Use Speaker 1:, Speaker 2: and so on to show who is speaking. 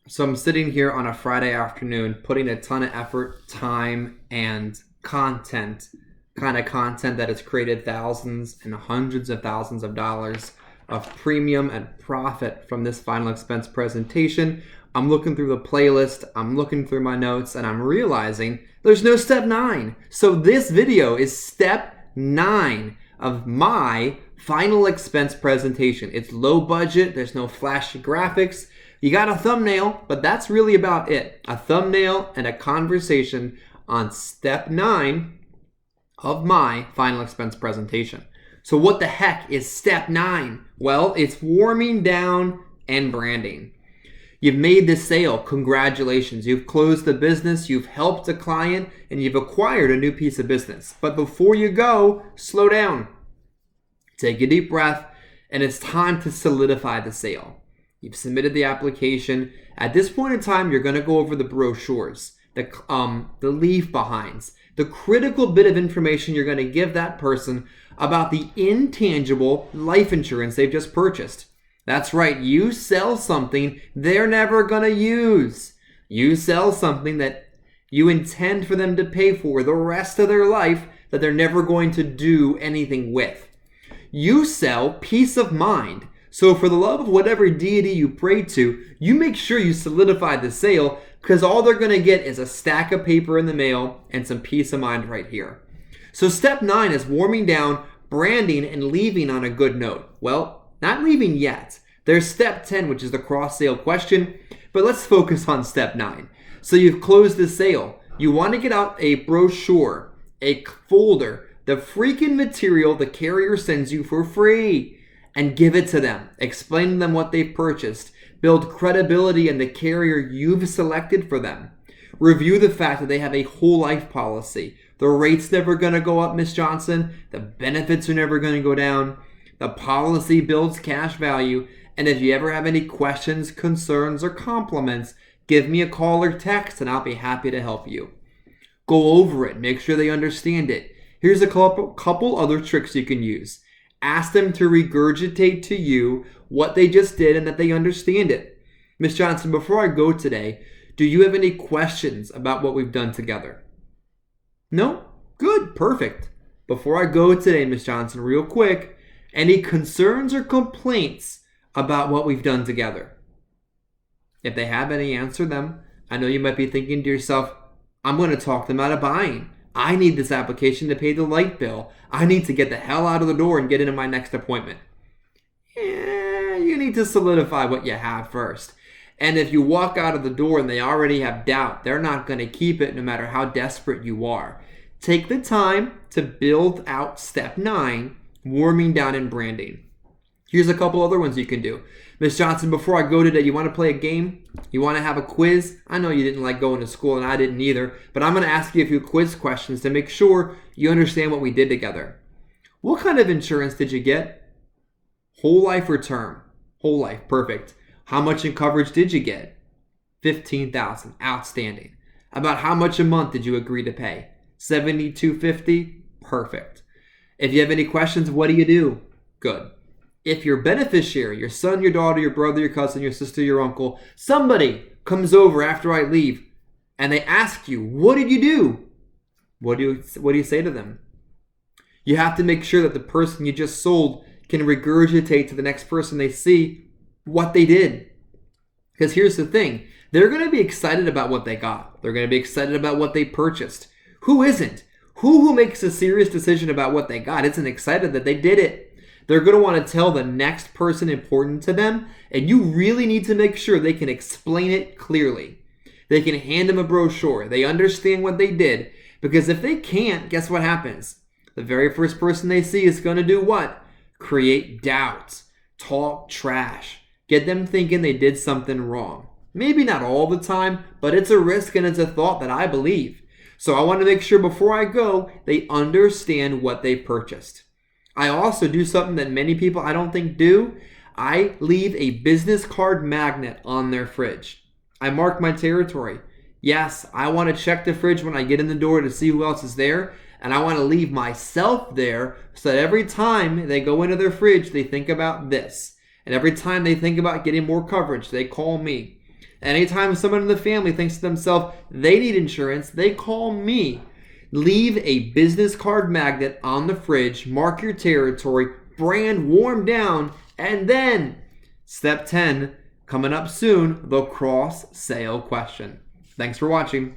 Speaker 1: So I'm sitting here on a Friday afternoon putting a ton of effort, time, and content that has created thousands and hundreds of thousands of dollars of premium and profit from this final expense presentation. I'm looking through the playlist, I'm looking through my notes, and I'm realizing there's no step 9. So this video is step 9 of my final expense presentation. It's low budget, there's no flashy graphics. You got a thumbnail, but that's really about it. A thumbnail and a conversation on step 9 of my final expense presentation. So what the heck is step 9? Well, it's warming down and branding. You've made the sale. Congratulations. You've closed the business, you've helped a client, and you've acquired a new piece of business. But before you go, slow down. Take a deep breath, and it's time to solidify the sale. You've submitted the application. At this point in time, you're going to go over the brochures, the leave behinds, the critical bit of information you're going to give that person about the intangible life insurance they've just purchased. That's right. You sell something they're never going to use. You sell something that you intend for them to pay for the rest of their life that they're never going to do anything with. You sell peace of mind. So for the love of whatever deity you pray to, you make sure you solidify the sale, because all they're going to get is a stack of paper in the mail and some peace of mind right here. So step 9 is warming down, branding, and leaving on a good note. Well, not leaving yet. There's step 10, which is the cross-sale question, but let's focus on step 9. So you've closed the sale. You want to get out a brochure, a folder, the freaking material the carrier sends you for free, and give it to them. Explain to them what they've purchased. Build credibility in the carrier you've selected for them. Review the fact that they have a whole life policy. The rate's never going to go up, Miss Johnson. The benefits are never going to go down. The policy builds cash value. And if you ever have any questions, concerns, or compliments, give me a call or text and I'll be happy to help you. Go over it. Make sure they understand it. Here's a couple other tricks you can use. Ask them to regurgitate to you what they just did and that they understand it. Miss Johnson, before I go today, do you have any questions about what we've done together? No? Good. Perfect. Before I go today, Miss Johnson, real quick, any concerns or complaints about what we've done together? If they have any, answer them. I know you might be thinking to yourself, I'm going to talk them out of buying. I need this application to pay the light bill. I need to get the hell out of the door and get into my next appointment. You need to solidify what you have first. And if you walk out of the door and they already have doubt, they're not going to keep it no matter how desperate you are. Take the time to build out step 9, warming down and branding. Here's a couple other ones you can do. Miss Johnson, before I go today, you want to play a game? You want to have a quiz? I know you didn't like going to school, and I didn't either, but I'm going to ask you a few quiz questions to make sure you understand what we did together. What kind of insurance did you get? Whole life or term? Whole life, perfect. How much in coverage did you get? $15,000, outstanding. About how much a month did you agree to pay? $72.50, perfect. If you have any questions, what do you do? Good. If your beneficiary, your son, your daughter, your brother, your cousin, your sister, your uncle, somebody comes over after I leave and they ask you, what did you do? What do you say to them? You have to make sure that the person you just sold can regurgitate to the next person they see what they did. Because here's the thing. They're going to be excited about what they got. They're going to be excited about what they purchased. Who isn't? Who makes a serious decision about what they got isn't excited that they did it? They're going to want to tell the next person important to them, and you really need to make sure they can explain it clearly. They can hand them a brochure. They understand what they did, because if they can't, guess what happens? The very first person they see is going to do what? Create doubts, talk trash, get them thinking they did something wrong. Maybe not all the time, but it's a risk and it's a thought that I believe. So I want to make sure before I go, they understand what they purchased. I also do something that many people I don't think do. I leave a business card magnet on their fridge. I mark my territory. Yes, I want to check the fridge when I get in the door to see who else is there. And I want to leave myself there so that every time they go into their fridge, they think about this. And every time they think about getting more coverage, they call me. Anytime someone in the family thinks to themselves they need insurance, they call me. Leave a business card magnet on the fridge, mark your territory, brand warm down, and then step 10, coming up soon, the cross-sale question. Thanks for watching.